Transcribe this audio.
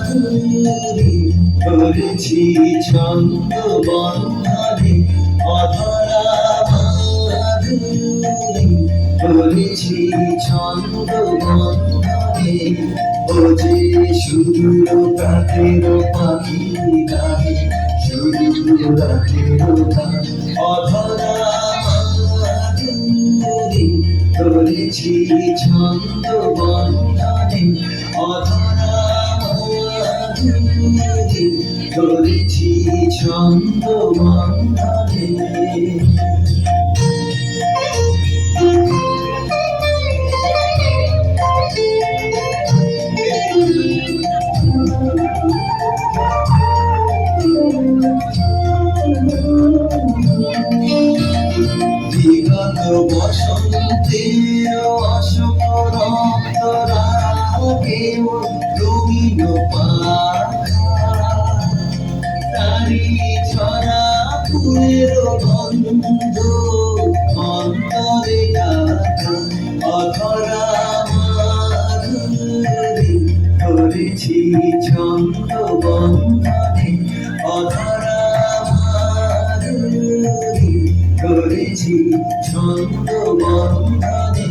মাধুরী করেছি ছন্দ বন্ধনে অধরা মাধুরী করেছি ছন্দ বন্ধনে ও যে সুর রাতের পাখি গায়ে সুর রাতের গান অধরা মাধুরী করেছি ছন্দ বন্ধনে অধরা মাধুরী করেছি ছন্দ বন্ধনে বিগত বসন্তের অশোক রক্তরাগেও রঙিন পাখা তারি ছড়া ফুলের গন্ধ অন্তরে গাথা অধরা মাধুরী করেছি ছন্দ বন্ধনে অধরা মাধুরী করেছি ছন্দ বন্ধনে